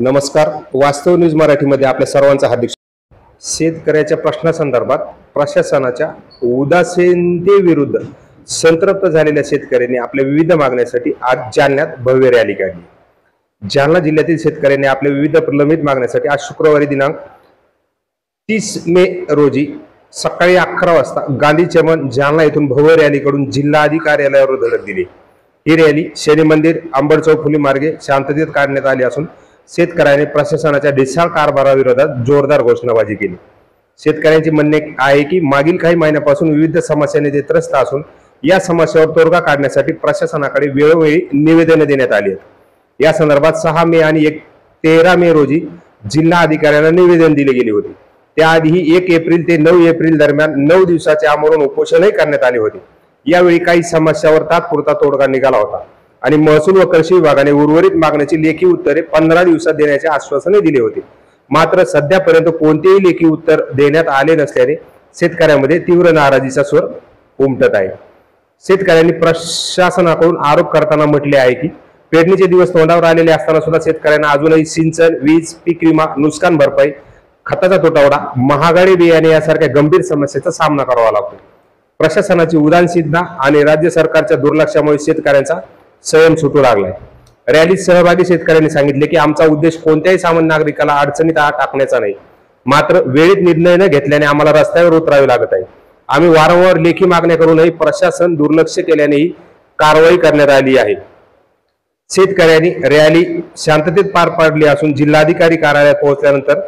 नमस्कार. वास्तव न्यूज मराठीमध्ये आपल्या सर्वांचं हार्दिक शेतकऱ्याच्या प्रश्नासंदर्भात प्रशासनाच्या उदासीनतेविरुद्ध संतप्त झालेल्या शेतकऱ्यांनी आपल्या विविध मागण्यांसाठी आज जालन्यात भव्य रॅली काढली. जालना जिल्ह्यातील शेतकऱ्यांनी आपल्या विविध प्रलंबित मागण्यांसाठी आज शुक्रवारी दिनांक 30 मे रोजी सकाळी 11 वाजता गांधी चमन जालना येथून भव्य रॅली काढून जिल्हाधिकारी कार्यालयावर धडक दिली. ही रॅली शनी मंदिर आंबेडचौक फुले मार्गे शांततेत काढण्यात आली असून शेतकऱ्यांनी प्रशासनाच्या ढिसाळ कारभाराविरोधात जोरदार घोषणाबाजी केली. शेतकऱ्यांचे म्हणणे आहे की मागील काही महिन्यापासून विविध समस्यांनी त्रस्त असून या समस्यावर तोडगा काढण्यासाठी प्रशासनाकडे वेळोवेळी निवेदने देण्यात आली आहेत. या संदर्भात 6 मे आणि 13 मे रोजी जिल्हा अधिकाऱ्यांना निवेदन दिले गेले होते. त्याआधी 1 एप्रिल ते 9 एप्रिल दरम्यान 9 दिवसाचे आमरण उपोषणही करण्यात आले होते. यावेळी काही समस्यावर तात्पुरता तोडगा निघाला होता आणि महसूल व कृषी विभागाने उर्वरित मागण्याची लेखी उत्तरे 15 दिवसात देण्याचे आश्वासने दिले होते. मात्र सध्यापर्यंत कोणतेही लेखी उत्तर देण्यात आले नसल्याने शेतकऱ्यांमध्ये तीव्र नाराजीचा स्वर उमटत आहे. शेतकऱ्यांनी प्रशासनाकडून आरोप करताना म्हटले आहे की पेरणीचे दिवस तोंडावर आलेले असताना सुद्धा शेतकऱ्यांना अजूनही सिंचन, वीज, पीक विमा, नुकसान भरपाई, खताचा तुटवडा, महागाई बियाणे यासारख्या गंभीर समस्येचा सामना करावा लागतो. प्रशासनाची उदासीनता आणि राज्य सरकारच्या दुर्लक्षामुळे शेतकऱ्यांचा संयम सुटू लागलाय. रॅलीत सहभागी शेतकऱ्यांनी सांगितले की आमचा उद्देश कोणत्याही सामान्य नागरिकाला अडचणीत टाकण्याचा नाही, मात्र वेळेत निर्णय न घेतल्याने आम्हाला रस्त्यावर उतरावे लागत आहे. आम्ही वारंवार लेखी मागण्या करूनही प्रशासन दुर्लक्ष केल्यानेही कारवाई करण्यात आली आहे. शेतकऱ्यांनी रॅली शांततेत पार पाडली असून जिल्हाधिकारी कार्यालयात पोहोचल्यानंतर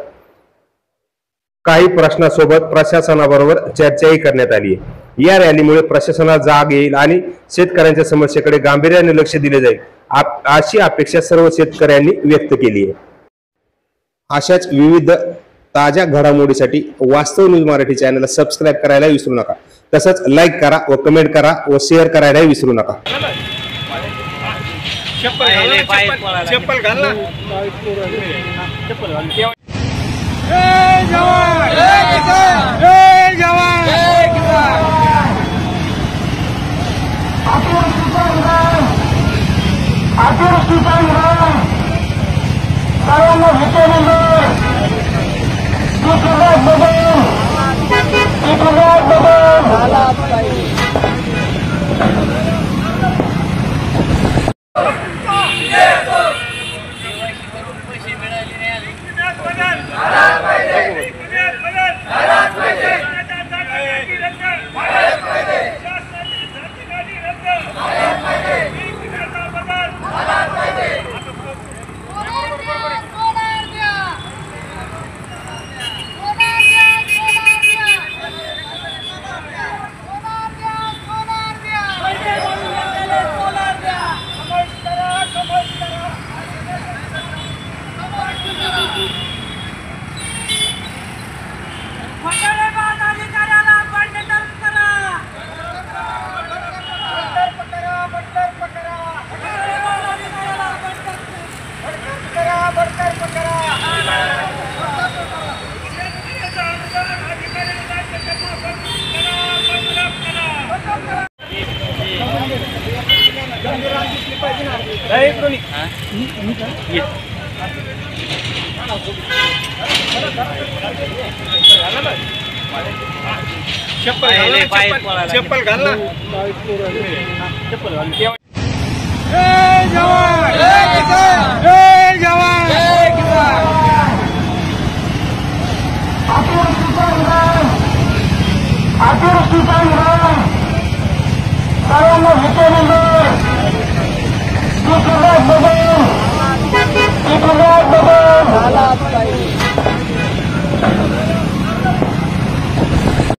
काही प्रश्नासोबत प्रशासनाबरोबर चर्चाही करण्यात आली आहे. या रॅलीमुळे प्रशासनाला जाग येईल आणि शेतकऱ्यांच्या समस्येकडे गांभीर्याने लक्ष दिले जाईल अशी अपेक्षा सर्व शेतकऱ्यांनी व्यक्त केली आहे. अशाच विविध ताज्या घडामोडीसाठी वास्तव न्यूज मराठी चॅनलला सबस्क्राईब करायला विसरू नका. तसंच लाईक करा व कमेंट करा व शेअर करायला विसरू नका. चप्पल घाल. चप्पल घाल.